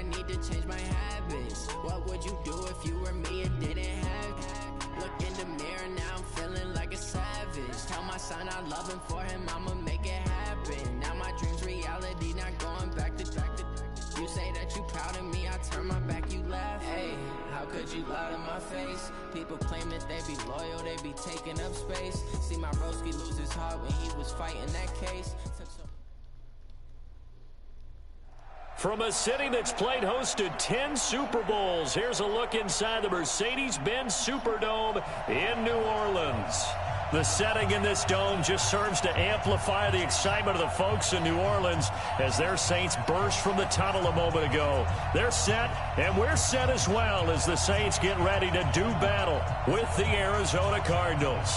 I need to change my habits. What would you do if you were me and didn't have it? Look in the mirror, now I'm feeling like a savage. Tell my son I love him, for him I'ma make it happen. Now my dream's reality, not going back to. You say that you proud of me, I turn my back, you laugh. Hey, how could you lie to my face? People claim that they be loyal, they be taking up space. See my broski lose his heart when he was fighting that case. From a city that's played host to 10 Super Bowls, here's a look inside the Mercedes-Benz Superdome in New Orleans. The setting in this dome just serves to amplify the excitement of the folks in New Orleans as their Saints burst from the tunnel a moment ago. They're set, and we're set as well as the Saints get ready to do battle with the Arizona Cardinals.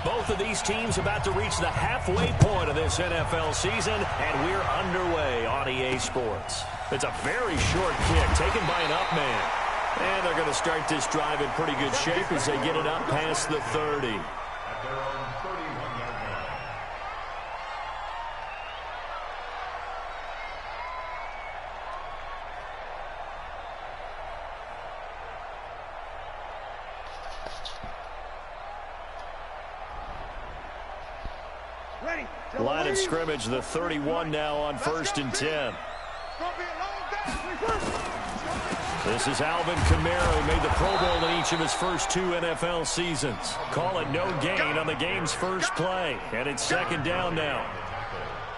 Both of these teams about to reach the halfway point of this NFL season, and we're underway on EA Sports. It's a very short kick taken by an up man. And they're going to start this drive in pretty good shape as they get it up past the 30. Line of scrimmage, the 31 now on 1st and 10. This is Alvin Kamara, who made the Pro Bowl in each of his first 2 NFL seasons. Call it no gain on the game's first play, and it's 2nd down now.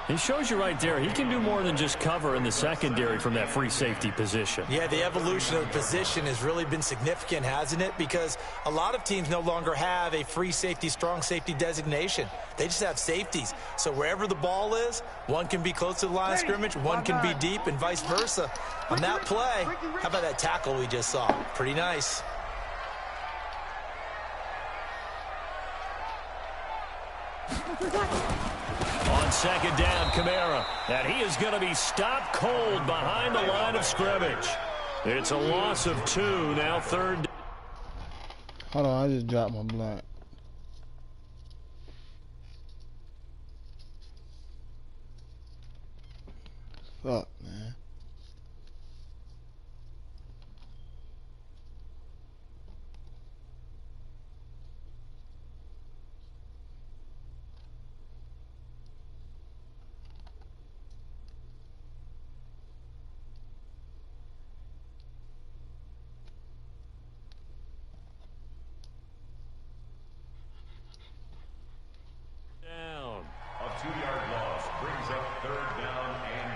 He shows you right there, he can do more than just cover in the secondary from that free safety position. Yeah, the evolution of the position has really been significant, hasn't it? Because a lot of teams no longer have a free safety, strong safety designation. They just have safeties. So wherever the ball is, one can be close to the line of scrimmage, one can be deep, and vice versa. On that play, how about that tackle we just saw? Pretty nice. On 2nd down, Kamara. And he is going to be stopped cold behind the line of scrimmage. It's a loss of 2, now 3rd. Hold on, I just dropped my blunt. Fuck, man. A 2-yard loss brings up 3rd down and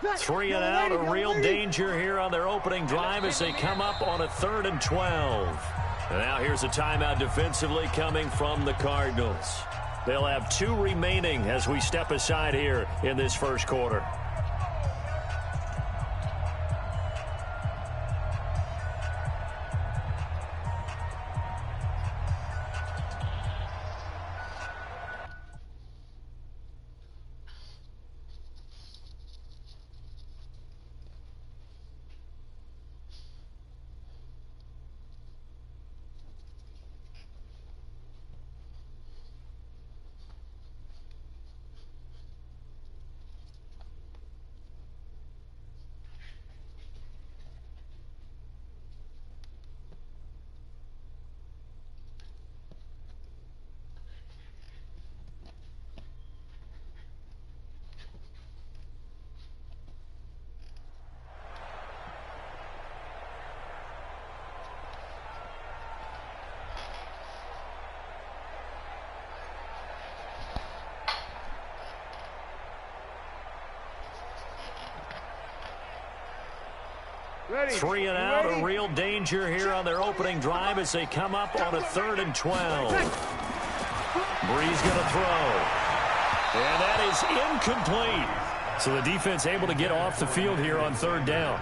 12. Three and out, a real danger here on their opening drive as they come up on a 3rd and 12. And now here's a timeout defensively coming from the Cardinals. They'll have 2 remaining as we step aside here in this first quarter. Three and out, a real danger here on their opening drive as they come up on a 3rd and 12. Brees going to throw. And that is incomplete. So the defense able to get off the field here on third down.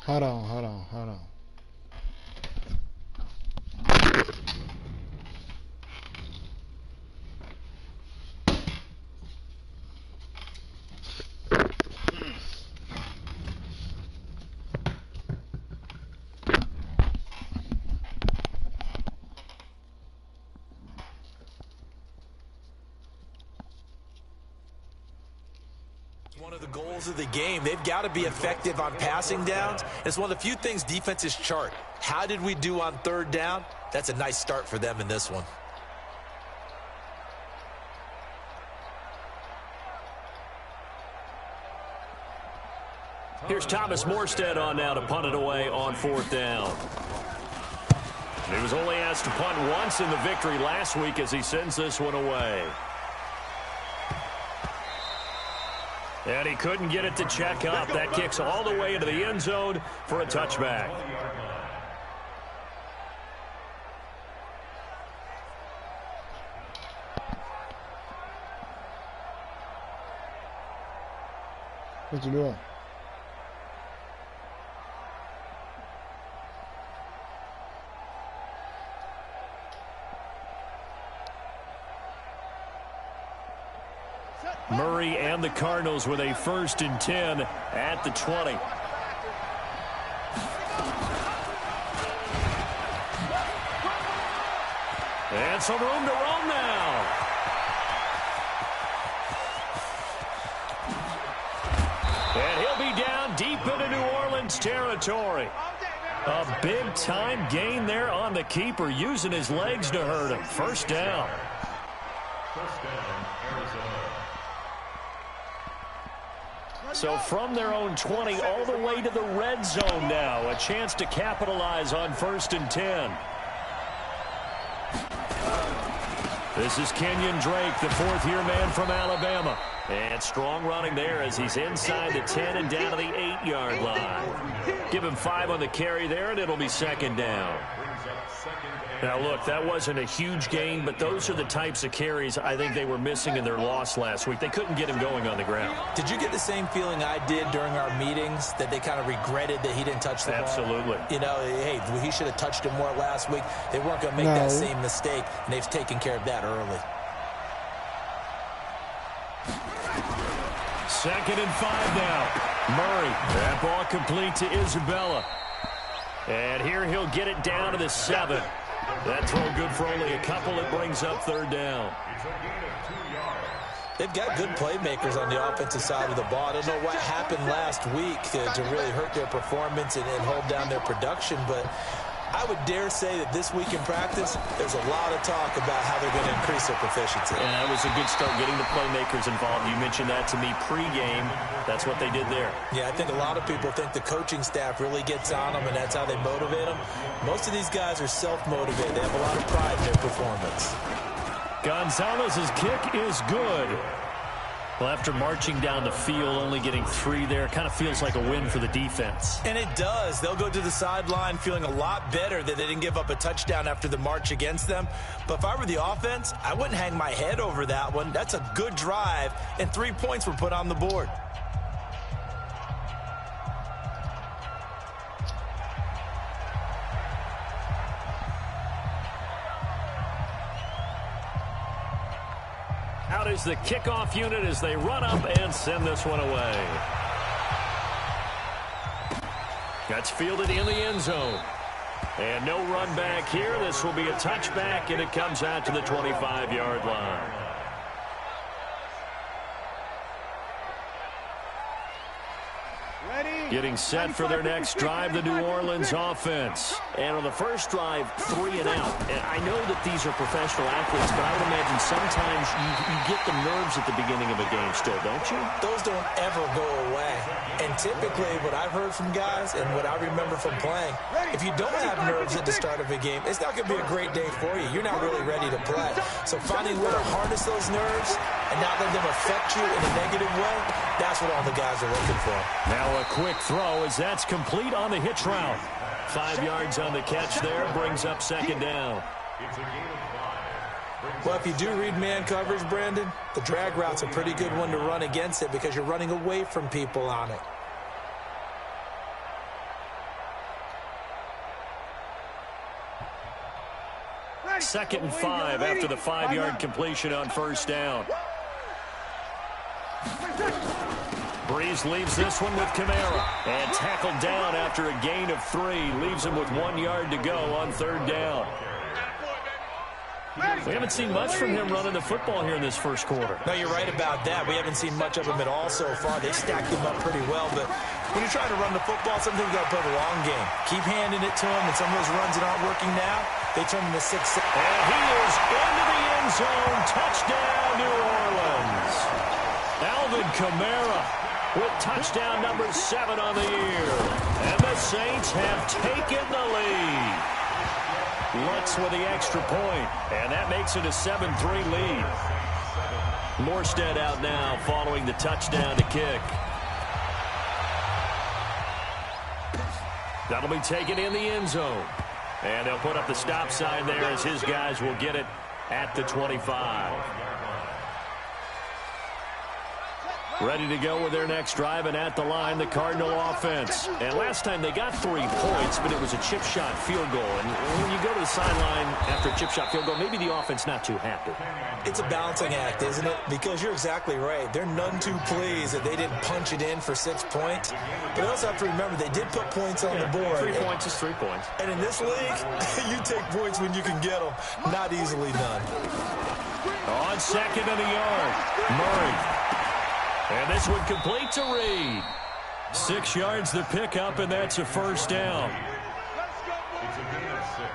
Hold on. One of the goals of the game. They've got to be effective on passing downs. It's one of the few things defenses chart. How did we do on third down? That's a nice start for them in this one. Here's Thomas Morstead on now to punt it away on fourth down. He was only asked to punt once in the victory last week as he sends this one away. And he couldn't get it to check up. That kicks all the way into the end zone for a touchback. What you doing? Murray and the Cardinals with a 1st and 10 at the 20. And some room to roam now. And he'll be down deep into New Orleans territory. A big-time gain there on the keeper, using his legs to hurt him. First down. First down, Arizona. So from their own 20 all the way to the red zone now. A chance to capitalize on 1st and 10. This is Kenyon Drake, the fourth-year man from Alabama. And strong running there as he's inside the 10 and down to the 8-yard line. Give him 5 on the carry there, and it'll be 2nd down. Now, look, that wasn't a huge gain, but those are the types of carries I think they were missing in their loss last week. They couldn't get him going on the ground. Did you get the same feeling I did during our meetings, that they kind of regretted that he didn't touch the ball? Absolutely. You know, hey, he should have touched it more last week. They weren't going to make that same mistake, and they've taken care of that early. 2nd and 5 now. Murray, that ball complete to Isabella. And here he'll get it down to the 7. That throw good for only a couple. It brings up 3rd down. They've got good playmakers on the offensive side of the ball. I don't know what happened last week to really hurt their performance and hold down their production, but I would dare say that this week in practice, there's a lot of talk about how they're going to increase their proficiency. And that was a good start, getting the playmakers involved. You mentioned that to me pregame. That's what they did there. Yeah, I think a lot of people think the coaching staff really gets on them, and that's how they motivate them. Most of these guys are self-motivated. They have a lot of pride in their performance. Gonzalez's kick is good. Well, after marching down the field, only getting 3 there, kind of feels like a win for the defense. And it does. They'll go to the sideline feeling a lot better that they didn't give up a touchdown after the march against them. But if I were the offense, I wouldn't hang my head over that one. That's a good drive, and 3 points were put on the board. Out is the kickoff unit as they run up and send this one away. That's fielded in the end zone. And no run back here. This will be a touchback, and it comes out to the 25-yard line. Getting set for their next drive, the New Orleans offense. And on the first drive, 3 and out. And I know that these are professional athletes, but I would imagine sometimes you get the nerves at the beginning of a game still, don't you? Those don't ever go away. And typically what I've heard from guys and what I remember from playing, if you don't have nerves at the start of a game, it's not going to be a great day for you. You're not really ready to play. So finding a way to harness those nerves and not let them affect you in a negative way, that's what all the guys are looking for. Now a quick throw as that's complete on the hitch route. 5 yards on the catch there, brings up second down. It's a gain of 5. Well, if you do read man coverage, Brandon, the drag route's a pretty good one to run against it because you're running away from people on it. Second and 5 after the 5-yard completion on first down. Breeze leaves this one with Kamara. And tackled down after a gain of 3. Leaves him with 1 yard to go on third down. We haven't seen much from him running the football here in this first quarter. No, you're right about that. We haven't seen much of him at all so far. They stacked him up pretty well, but when you're trying to run the football, sometimes you got to play the long game. Keep handing it to him, and some of those runs that aren't working now, they turn into 6. And he is into the end zone. Touchdown, New Orleans. Alvin Kamara with touchdown number 7 on the year. And the Saints have taken the lead. Lutz with the extra point, and that makes it a 7-3 lead. Morstead out now following the touchdown to kick. That'll be taken in the end zone. And they'll put up the stop sign there as his guys will get it at the 25. Ready to go with their next drive, and at the line, the Cardinal offense. And last time they got 3 points, but it was a chip shot field goal. And when you go to the sideline after a chip shot field goal, maybe the offense not too happy. It's a balancing act, isn't it? Because you're exactly right. They're none too pleased that they didn't punch it in for 6 points. But they also have to remember they did put points on the board. 3 points is 3 points. And in this league, you take points when you can get them. Not easily done. On second and a yard, Murray. And this one complete to Reed. 6 yards the pickup, and that's a first down. It's a gain of 6.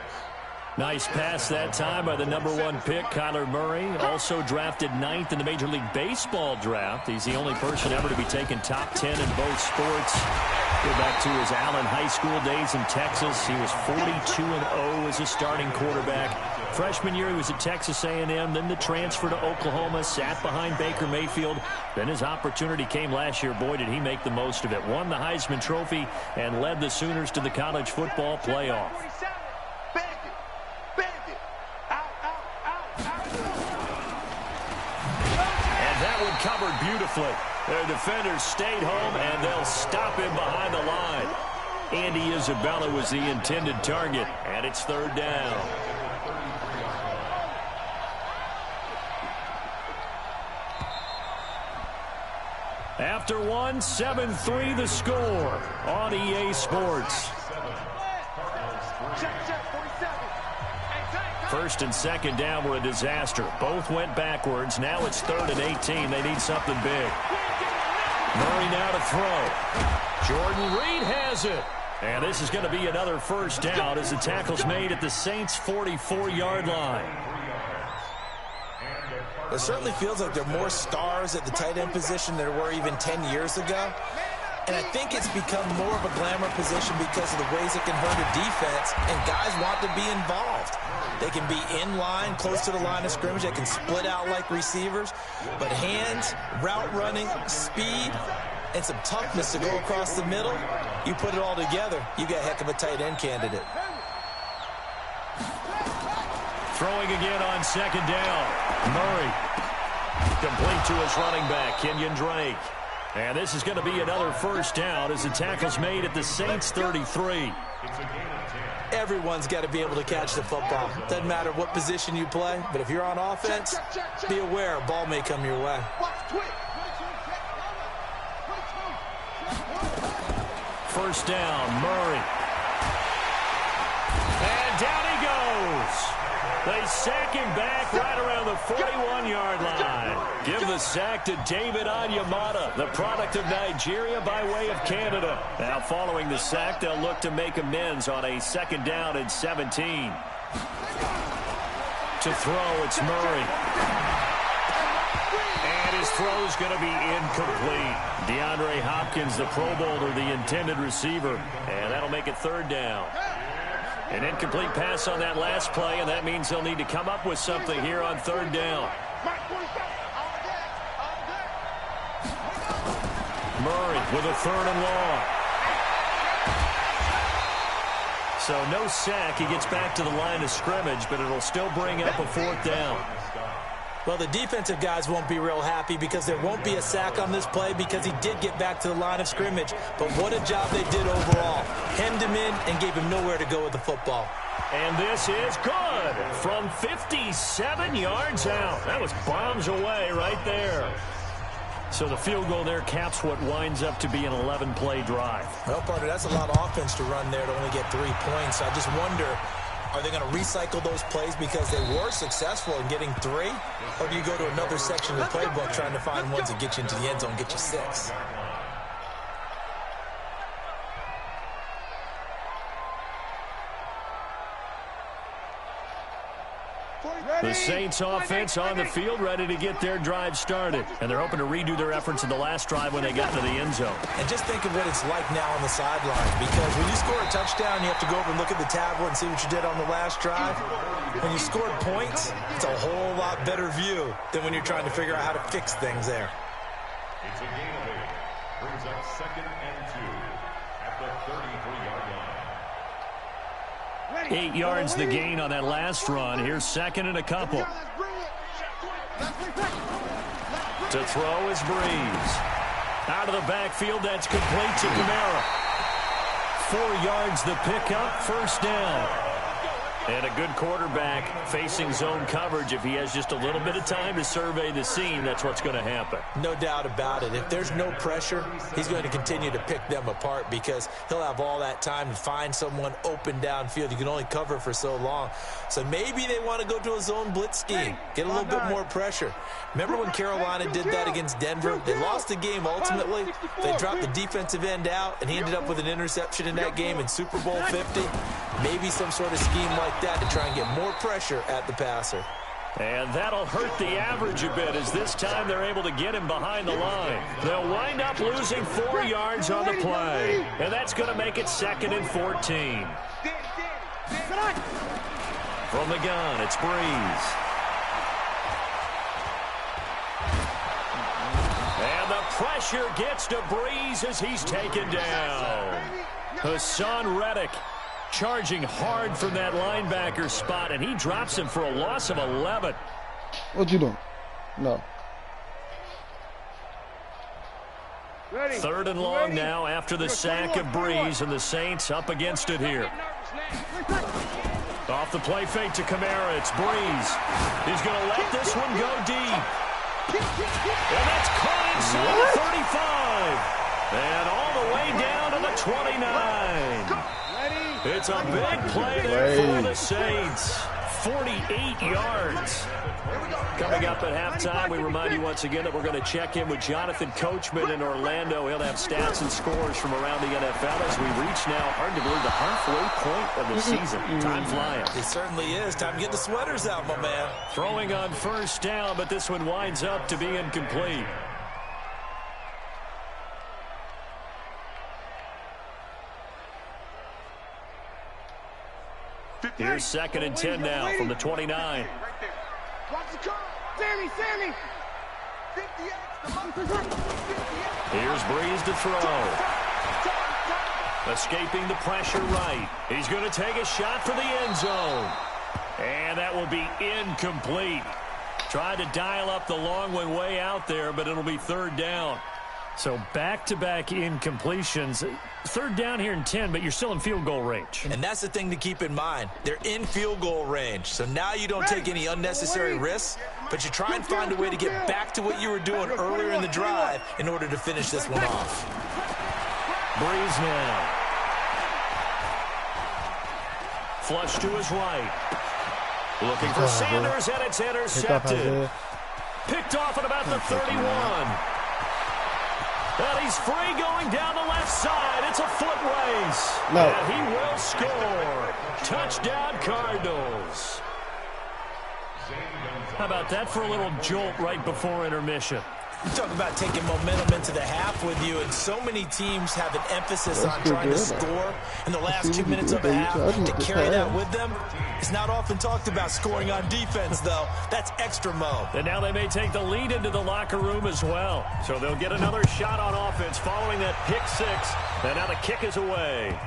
Nice pass that time by the number 1 pick, Kyler Murray. Also drafted 9th in the Major League Baseball draft. He's the only person ever to be taken top 10 in both sports. Go back to his Allen High School days in Texas. He was 42-0 as a starting quarterback. Freshman year, he was at Texas A&M, then the transfer to Oklahoma, sat behind Baker Mayfield. Then his opportunity came last year. Boy, did he make the most of it. Won the Heisman Trophy and led the Sooners to the college football playoff. And that one covered beautifully. Their defenders stayed home, and they'll stop him behind the line. Andy Isabella was the intended target, and it's third down. After 7-3 the score on EA Sports. First and second down were a disaster. Both went backwards. Now it's 3rd and 18. They need something big. Murray now to throw. Jordan Reed has it. And this is going to be another first down as the tackle's made at the Saints' 44-yard line. It certainly feels like there are more stars at the tight end position than there were even 10 years ago. And I think it's become more of a glamour position because of the ways it can hurt a defense, and guys want to be involved. They can be in line, close to the line of scrimmage. They can split out like receivers. But hands, route running, speed, and some toughness to go across the middle, you put it all together, you got a heck of a tight end candidate. Throwing again on second down. Murray. Complete to his running back, Kenyon Drake. And this is going to be another first down as the tackle's made at the Saints' 33. Everyone's got to be able to catch the football. Doesn't matter what position you play, but if you're on offense, be aware a ball may come your way. First down, Murray. And down he goes. They sack him back right around the 41-yard line. Give the sack to David Onyemata, the product of Nigeria by way of Canada. Now following the sack, they'll look to make amends on a second down and 17. To throw, it's Murray. And his throw's going to be incomplete. DeAndre Hopkins, the Pro Bowler, the intended receiver. And that'll make it third down. An incomplete pass on that last play, and that means they'll need to come up with something here on third down. Murray with a 3rd and long. So no sack. He gets back to the line of scrimmage, but it'll still bring up a 4th down. Well, the defensive guys won't be real happy because there won't be a sack on this play because he did get back to the line of scrimmage. But what a job they did overall. Hemmed him in and gave him nowhere to go with the football. And this is good from 57 yards out. That was bombs away right there. So the field goal there caps what winds up to be an 11-play drive. Well, partner, that's a lot of offense to run there to only get 3 points. I just wonder, are they going to recycle those plays because they were successful in getting 3? Or do you go to another section of the playbook trying to find ones that get you into the end zone, get you 6? The Saints offense on the field, ready to get their drive started. And they're hoping to redo their efforts in the last drive when they got into the end zone. And just think of what it's like now on the sideline, because when you score a touchdown, you have to go over and look at the tablet and see what you did on the last drive. When you scored points, it's a whole lot better view than when you're trying to figure out how to fix things there. It's a gain of 8. Brings up 2nd and 2 at the 33-yard line. 8 yards the gain on that last run. Here's 2nd and a couple. To throw is Breeze. Out of the backfield, that's complete to Kamara. 4 yards the pickup, 1st down. And a good quarterback facing zone coverage. If he has just a little bit of time to survey the scene, that's what's going to happen. No doubt about it. If there's no pressure, he's going to continue to pick them apart because he'll have all that time to find someone open downfield. You can only cover for so long. So maybe they want to go to a zone blitz scheme, get a little bit more pressure. Remember when Carolina did that against Denver? They lost the game ultimately. They dropped the defensive end out, and he ended up with an interception in that game in Super Bowl 50. Maybe some sort of scheme like that to try and get more pressure at the passer. And that'll hurt the average a bit as this time they're able to get him behind the line. They'll wind up losing 4 yards on the play. And that's going to make it 2nd and 14. From the gun, it's Breeze. And the pressure gets to Breeze as he's taken down. Hassan Reddick charging hard from that linebacker spot, and he drops him for a loss of 11. What you doing? No. 3rd and long now after the sack of Breeze, and the Saints up against it here. Off the play fake to Kamara, it's Breeze. He's going to let this one go deep. And that's caught inside the 35. And all the way down to the 29. It's a big play there for the Saints. 48 yards. Coming up at halftime, we remind you once again that we're going to check in with Jonathan Coachman in Orlando. He'll have stats and scores from around the NFL as we reach now, hard to believe, the halfway point of the season. Time flying. It certainly is. Time to get the sweaters out, my man. Throwing on 1st down, but this one winds up to be incomplete. Here's 2nd and 10 now from the 29. Here's Breeze to throw. Escaping the pressure right. He's going to take a shot for the end zone. And that will be incomplete. Tried to dial up the long way out there, but it'll be 3rd down. So back-to-back incompletions. 3rd down here in 10, but you're still in field goal range. And that's the thing to keep in mind. They're in field goal range. So now you don't take any unnecessary risks, but you try and find a way to get back to what you were doing earlier in the drive in order to finish this one off. Breeze now. Flush to his right. Looking for Sanders, and it's intercepted. Picked off at about the 31. And he's free going down the left side. It's a foot race. No. And he will score. Touchdown, Cardinals. How about that for a little jolt right before intermission? You talk about taking momentum into the half with you, and so many teams have an emphasis on trying to score in the last 2 minutes of a half to carry that with them. It's not often talked about scoring on defense, though. That's extra mode. And now they may take the lead into the locker room as well. So they'll get another shot on offense following that pick six. And now the kick is away.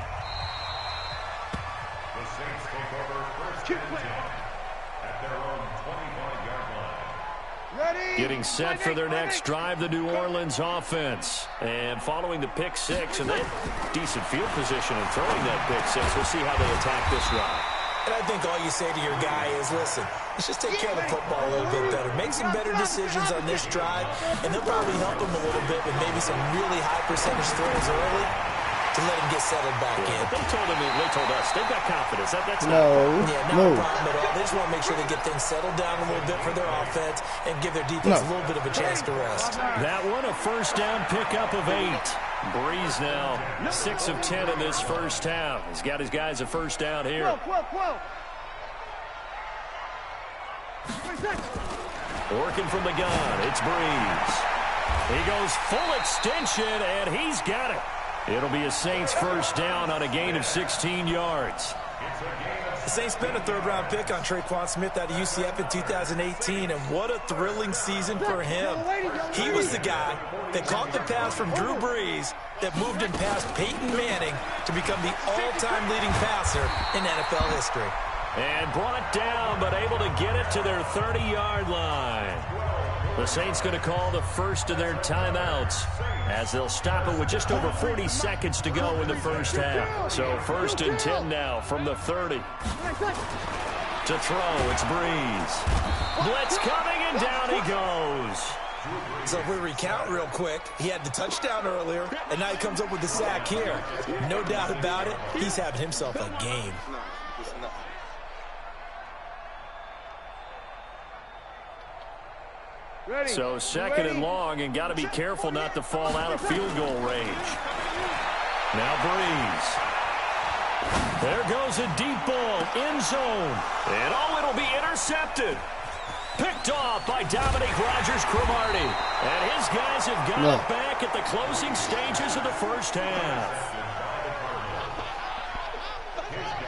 The Saints take over first and 10 at their own 25-yard line. Getting set for their next drive, the New Orleans offense. And following the pick six, and they have decent field position in throwing that pick six. We'll see how they attack this drive. And I think all you say to your guy is, listen, let's just take care of the football a little bit better. Make some better decisions on this drive, and they'll probably help him a little bit with maybe some really high percentage throws early to let him get settled back in. They told us they've got confidence. That's not a problem at all. They just want to make sure they get things settled down a little bit for their offense and give their defense a little bit of a chance to rest. That one, a first down pickup of 8. Breeze now 6 of 10 in this first half. He's got his guys a first down here. Working from the gun, it's Breeze. He goes full extension, and he's got it. It'll be a Saints first down on a gain of 16 yards. The Saints spent a third-round pick on Traquan Smith out of UCF in 2018, and what a thrilling season for him. He was the guy that caught the pass from Drew Brees that moved him past Peyton Manning to become the all-time leading passer in NFL history. And brought down, but able to get it to their 30-yard line. The Saints going to call the first of their timeouts as they'll stop it with just over 40 seconds to go in the first half. So first and 10 now from the 30. To throw, it's Breeze. Blitz coming, and down he goes. So if we recount real quick, he had the touchdown earlier, and now he comes up with the sack here. No doubt about it, he's having himself a game. So second and long, and got to be careful not to fall out of field goal range. Now Breeze. There goes a deep ball, end zone. And it'll be intercepted. Picked off by Dominique Rodgers-Cromartie. And his guys have got it back at the closing stages of the first half.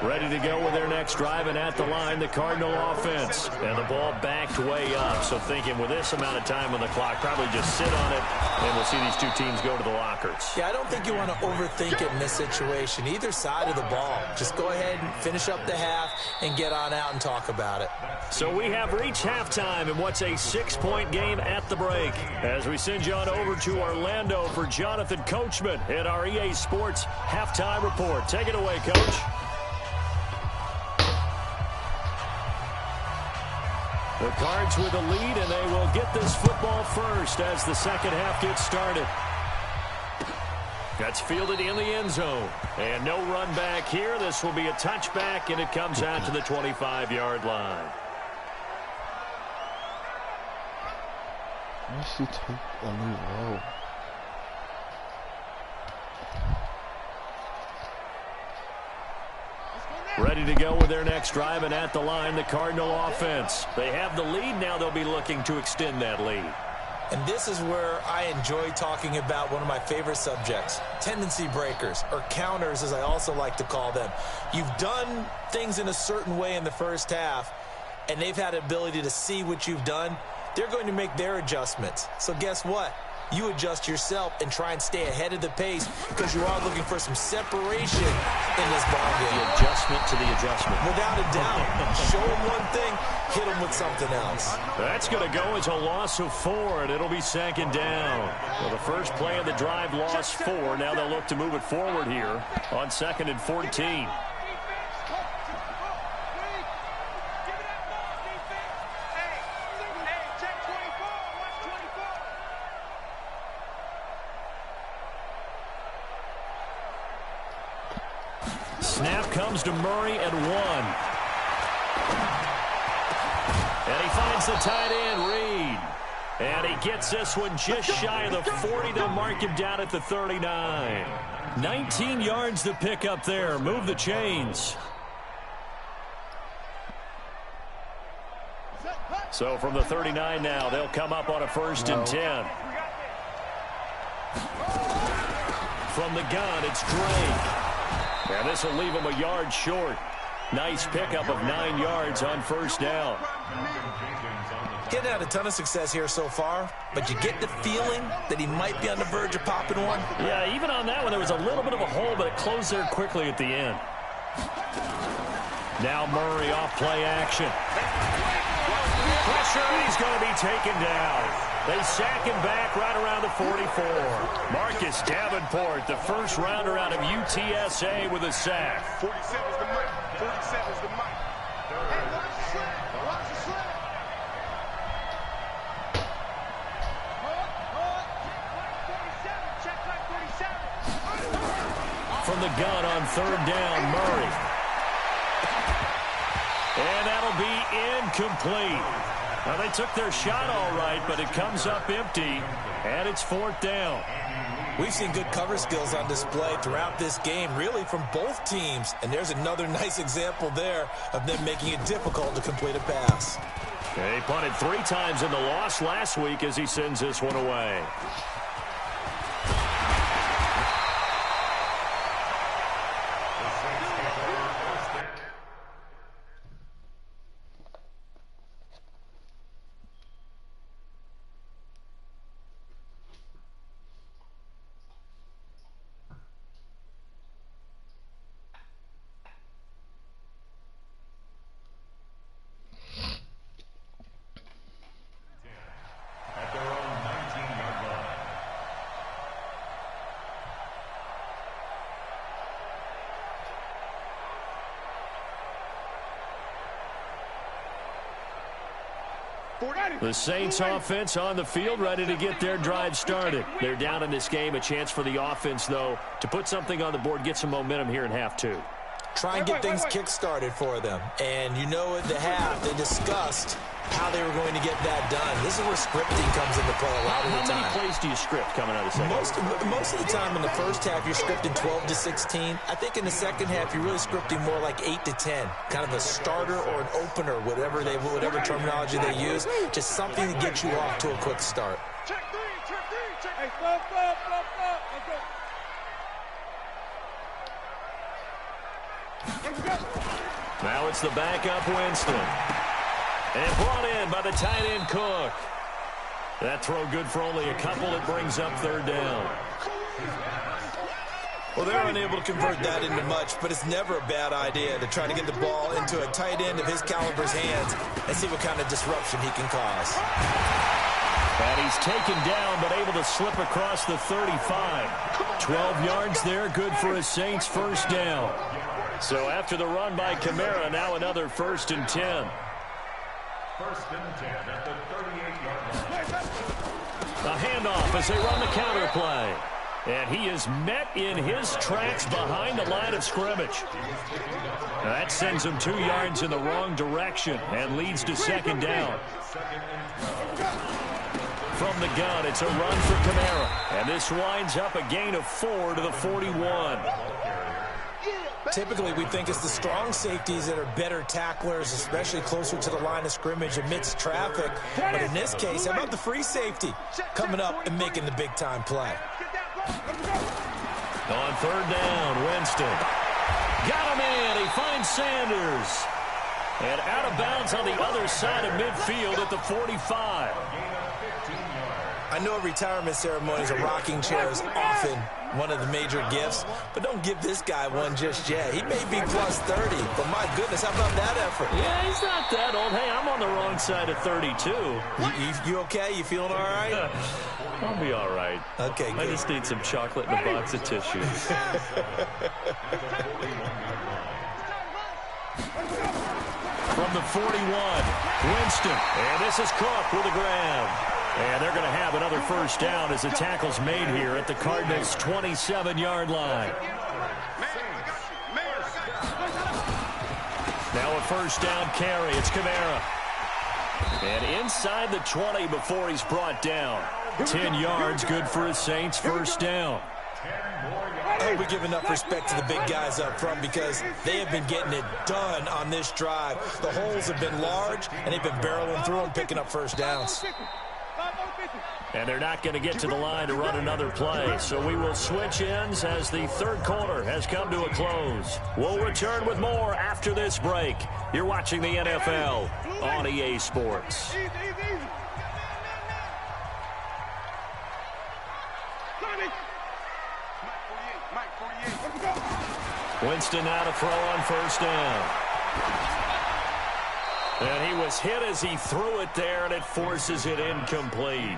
Ready to go with their next drive, and at the line, the Cardinal offense. And the ball backed way up, so thinking with this amount of time on the clock, probably just sit on it, and we'll see these two teams go to the lockers. Yeah, I don't think you want to overthink it in this situation. Either side of the ball. Just go ahead and finish up the half and get on out and talk about it. So we have reached halftime in what's a 6-point game at the break. As we send you on over to Orlando for Jonathan Coachman in our EA Sports Halftime Report. Take it away, Coach. The Cards with the lead, and they will get this football first as the second half gets started. That's fielded in the end zone. And no run back here. This will be a touchback, and it comes out to the 25-yard line. Why should she take a new roll? Ready to go with their next drive, and at the line, the Cardinal offense. They have the lead. Now they'll be looking to extend that lead. And this is where I enjoy talking about one of my favorite subjects, tendency breakers, or counters as I also like to call them. You've done things in a certain way in the first half, and they've had the ability to see what you've done. They're going to make their adjustments. So guess what? You adjust yourself and try and stay ahead of the pace because you are looking for some separation in this ball game. The adjustment to the adjustment. Without a doubt. Show them one thing, hit them with something else. That's going to go as a loss of 4, and it'll be second down. Well, the first play of the drive lost 4. Now they'll look to move it forward here on 2nd and 14. Snap comes to Murray at 1. And he finds the tight end, Reed. And he gets this one just shy of the 40. They'll mark him down at the 39. 19 yards to pick up there. Move the chains. So from the 39 now, they'll come up on a 1st and 10. From the gun, it's Drake. And this will leave him a yard short. Nice pickup of 9 yards on 1st down. Getting had a ton of success here so far, but you get the feeling that he might be on the verge of popping one. Yeah, even on that one, there was a little bit of a hole, but it closed there quickly at the end. Now Murray off play action. Pressure, he's going to be taken down. They sack him back right around the 44. Marcus Davenport, the first rounder out of UTSA with a sack. 47 is the mic. 47 is the mic. Hey, watch the slip. Watch the slip. Check back 47. From the gun on 3rd down, Murray. And that'll be incomplete. Now, they took their shot all right, but it comes up empty, and it's 4th down. We've seen good cover skills on display throughout this game, really from both teams. And there's another nice example there of them making it difficult to complete a pass. He punted 3 times in the loss last week as he sends this one away. The Saints offense on the field, ready to get their drive started. They're down in this game. A chance for the offense, though, to put something on the board, get some momentum here in half 2. Try and get things kick-started for them. And you know at the half, they discussed how they were going to get that done. This is where scripting comes into play a lot of the time. How many plays do you script coming out of the second half? Most of the time in the first half, you're scripting 12 to 16. I think in the second half, you're really scripting more like 8 to 10. Kind of a starter or an opener, whatever terminology they use. Just something to get you off to a quick start. Check 3, check 3, check. Hey, stop. Let's go. Now it's the backup Winston. And brought in by the tight end Cook. That throw good for only a couple. It brings up 3rd down. Well, they're unable to convert that into much, but it's never a bad idea to try to get the ball into a tight end of his caliber's hands and see what kind of disruption he can cause. And he's taken down, but able to slip across the 35. 12 yards there, good for a Saints 1st down. So after the run by Kamara, now another 1st and 10. 1st and 10 at the 38-yard line. A handoff as they run the counter play. And he is met in his tracks behind the line of scrimmage. That sends him 2 yards in the wrong direction and leads to 2nd down. From the gun, it's a run for Kamara. And this winds up a gain of 4 to the 41. Typically, we think it's the strong safeties that are better tacklers, especially closer to the line of scrimmage amidst traffic. But in this case, how about the free safety coming up and making the big-time play? On 3rd down, Winston. Got him in. He finds Sanders. And out of bounds on the other side of midfield at the 45. I know retirement ceremonies, a rocking chair is often one of the major gifts, but don't give this guy one just yet. He may be plus 30, but my goodness, how about that effort? Yeah, he's not that old. Hey, I'm on the wrong side of 32. You okay? You feeling all right? I'll be all right. Okay, good. I just need some chocolate and a box of tissues. From the 41, Winston. And this is Cook with a grab. And they're going to have another 1st down as the tackle's made here at the Cardinals' 27-yard line. Now a 1st down carry. It's Kamara. And inside the 20 before he's brought down. 10 yards, good for a Saints 1st down. I hope we give enough respect to the big guys up front because they have been getting it done on this drive. The holes have been large, and they've been barreling through them, picking up first downs. And they're not going to get to the line to run another play. So we will switch ends as the third quarter has come to a close. We'll return with more after this break. You're watching the NFL on EA Sports. Winston now to throw on first down. And he was hit as he threw it there, and it forces it incomplete.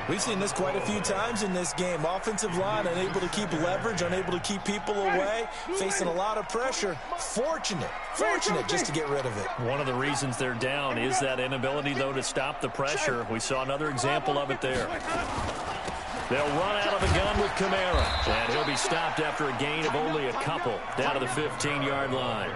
We've seen this quite a few times in this game. Offensive line unable to keep leverage, unable to keep people away, facing a lot of pressure. Fortunate just to get rid of it. One of the reasons they're down is that inability, though, to stop the pressure. We saw another example of it there. They'll run out of the gun with Kamara, and he'll be stopped after a gain of only a couple down to the 15-yard line.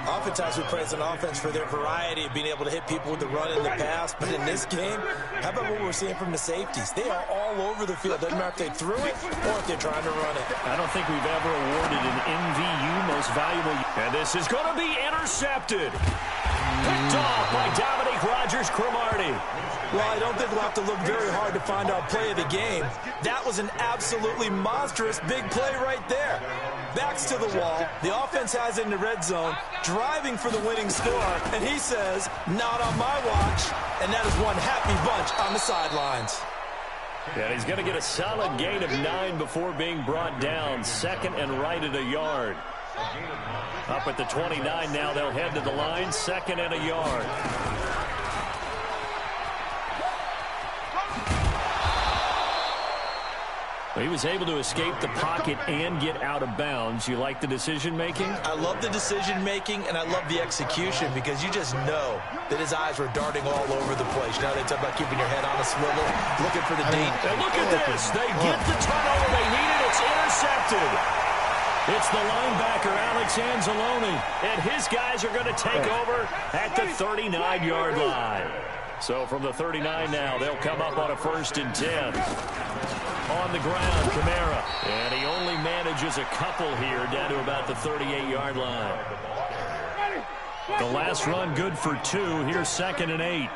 Oftentimes we praise an offense for their variety of being able to hit people with the run and the pass, but in this game, how about what we're seeing from the safeties? They are all over the field. Doesn't matter if they threw it or if they're trying to run it. I don't think we've ever awarded an MVU most valuable. And this is going to be intercepted. Picked off by Dominique Rodgers-Cromartie. Well, I don't think we'll have to look very hard to find our play of the game. That was an absolutely monstrous big play right there. Backs to the wall. The offense has it in the red zone, driving for the winning score, and he says, not on my watch. And that is one happy bunch on the sidelines. And he's going to get a solid gain of 9 before being brought down. Second and right at a yard. Up at the 29 now, they'll head to the line. Second and a yard. He was able to escape the pocket and get out of bounds. You like the decision-making? I love the decision-making, and I love the execution because you just know that his eyes were darting all over the place. You know, they talk about keeping your head on a swivel, looking for the deep. And look at this. They get the turnover they needed. It's intercepted. It's the linebacker, Alex Anzalone, and his guys are going to take over at the 39-yard line. So from the 39 now, they'll come up on a 1st and 10. On the ground, Kamara. And he only manages a couple here down to about the 38-yard line. The last run good for 2. Here's 2nd and 8.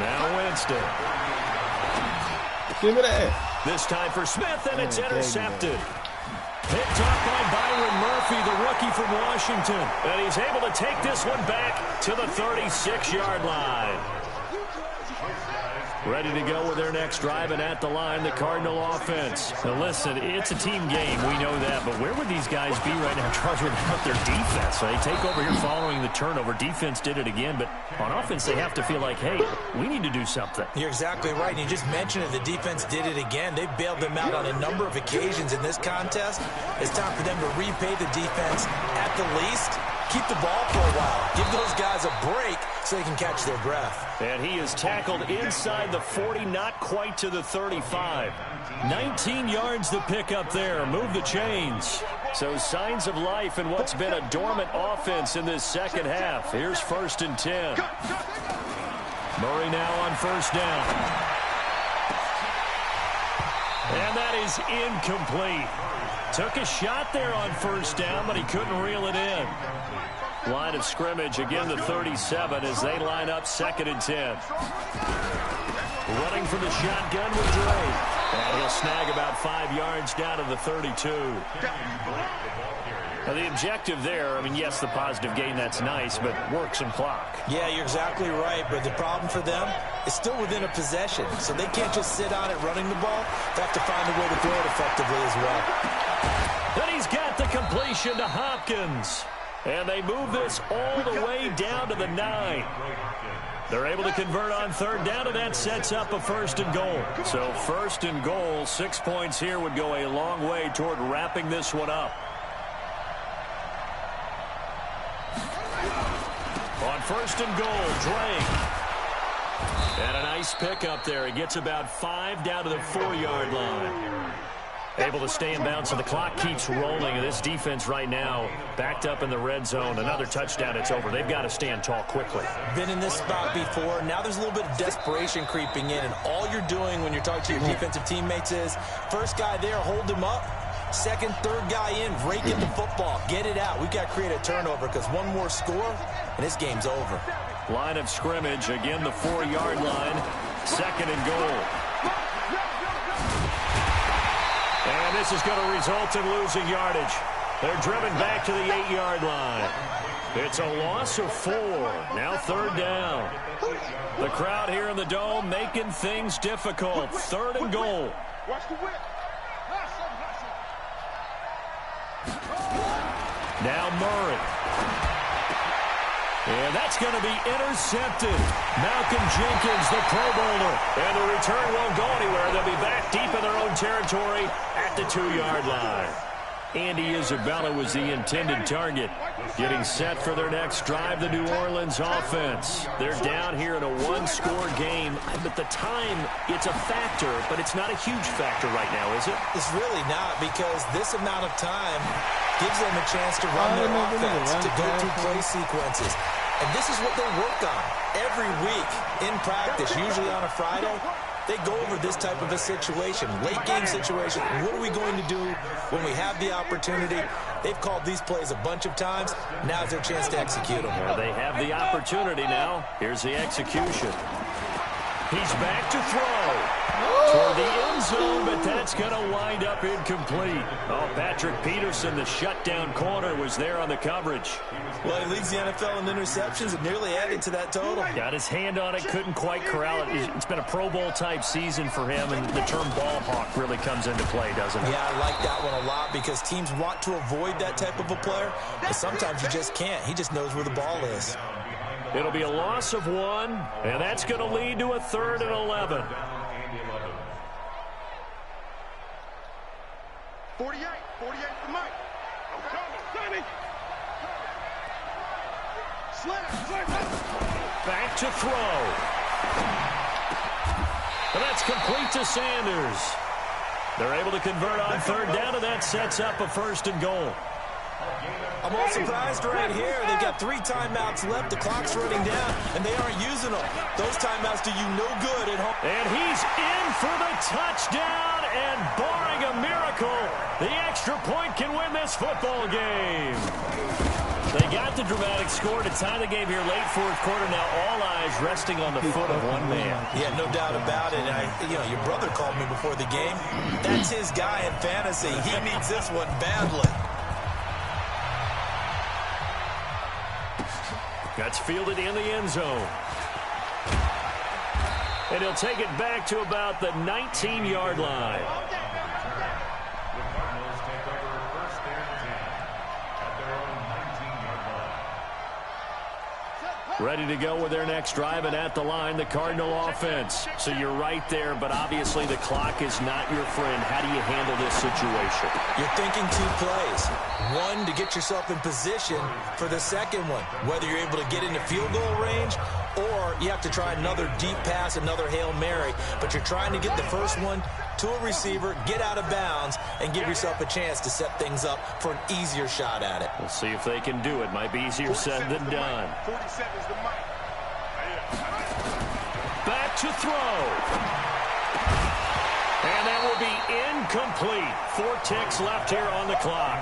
Now Winston. Give me that. This time for Smith, and it's intercepted. Picked off by Byron Murphy, the rookie from Washington. And he's able to take this one back to the 36-yard line. Ready to go with their next drive, and at the line, the Cardinal offense. Now listen, it's a team game, we know that, but where would these guys be right now charged without their defense? So they take over here following the turnover. Defense did it again, but on offense, they have to feel like, hey, we need to do something. You're exactly right, and you just mentioned it. The defense did it again. They bailed them out on a number of occasions in this contest. It's time for them to repay the defense at the least. Keep the ball for a while. Give those guys a break so they can catch their breath. And he is tackled inside the 40, not quite to the 35. 19 yards to pick up there. Move the chains. So signs of life in what's been a dormant offense in this second half. Here's 1st and 10. Murray now on 1st down. And that is incomplete. Took a shot there on 1st down, but he couldn't reel it in. Line of scrimmage, again the 37 as they line up 2nd and 10. Running from the shotgun with Dre. And he'll snag about 5 yards down to the 32. Now the objective there, I mean, yes, the positive gain, that's nice, but work some clock. Yeah, you're exactly right, but the problem for them is still within a possession, so they can't just sit on it running the ball. They have to find a way to throw it effectively as well. Then he's got the completion to Hopkins. And they move this all the way down to the 9. They're able to convert on 3rd down, and that sets up a 1st and goal. So 1st and goal, 6 points here would go a long way toward wrapping this one up. On 1st and goal, Drake. And a nice pick up there. He gets about 5 down to the 4-yard line. Able to stay in bounds, so the clock keeps rolling. And this defense right now backed up in the red zone. Another touchdown, it's over. They've got to stand tall quickly. Been in this spot before. Now there's a little bit of desperation creeping in. And all you're doing when you're talking to your defensive teammates is, first guy there, hold him up. Second, third guy in, rake in the football. Get it out. We've got to create a turnover because one more score, and this game's over. Line of scrimmage, again the 4-yard line. Second and goal. And this is going to result in losing yardage. They're driven back to the 8-yard line. It's a loss of 4. Now third down. The crowd here in the Dome making things difficult. Third and goal. Watch the whip. Now Murray. And that's going to be intercepted. Malcolm Jenkins, the Pro Bowler. And the return won't go anywhere. They'll be back deep in their own territory at the 2-yard line. Andy Isabella was the intended target. Getting set for their next drive, the New Orleans offense. They're down here in a 1-score game. But the time, it's a factor, but it's not a huge factor right now, is it? It's really not, because this amount of time gives them a chance to run their offense, to go through play sequences. And this is what they work on every week in practice, usually on a Friday. They go over this type of a situation, late game situation. What are we going to do when we have the opportunity? They've called these plays a bunch of times. Now's their chance to execute them. Well, they have the opportunity now. Here's the execution. He's back to throw. Toward the end zone, but that's going to wind up incomplete. Oh, Patrick Peterson, the shutdown corner, was there on the coverage. Well, he leads the NFL in interceptions and nearly added to that total. Got his hand on it, couldn't quite corral it. It's been a Pro Bowl-type season for him, and the term ball hawk really comes into play, doesn't it? Yeah, I like that one a lot because teams want to avoid that type of a player, but sometimes you just can't. He just knows where the ball is. It'll be a loss of 1, and that's going to lead to a 3rd and 11. 48 for Mike. I'm coming, Sonny. Back to throw. And that's complete to Sanders. They're able to convert on third down, and that sets up a 1st and goal. I'm all surprised right here. They've got 3 timeouts left. The clock's running down, and they aren't using them. Those timeouts do you no good at home. And he's in for the touchdown, and barring a miracle, the extra point can win this football game. They got the dramatic score to tie the game here late 4th quarter. Now all eyes resting on the foot of one man. Yeah, no doubt about it. Your brother called me before the game. That's his guy in fantasy. He needs this one badly. That's fielded in the end zone. And he'll take it back to about the 19-yard line. The Cardinals take over 1st and 10 at their own 19-yard line. Ready to go with their next drive, and at the line, the Cardinal offense. So you're right there, but obviously the clock is not your friend. How do you handle this situation? You're thinking 2 plays. One, to get yourself in position for the second one, whether you're able to get into field goal range or you have to try another deep pass, another Hail Mary. But you're trying to get the first one to a receiver, get out of bounds, and give yourself a chance to set things up for an easier shot at it. We'll see if they can do it. Might be easier said than done. 47 is the mic. Back to throw. And that will be incomplete. 4 ticks left here on the clock.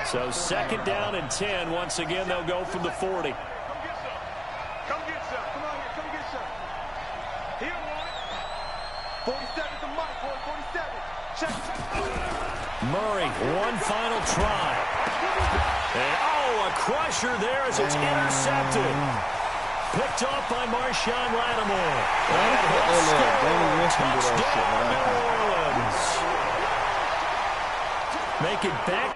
So 2nd down and 10. Once again, they'll go from the 40. Come get some. Come on here. Come get some. He don't want it. 47 is the mic, boy. 47. Check. Murray, one final try. And, a crusher there as it's intercepted. Picked off by Marshawn Lattimore. And touchdown, New Orleans. Make it back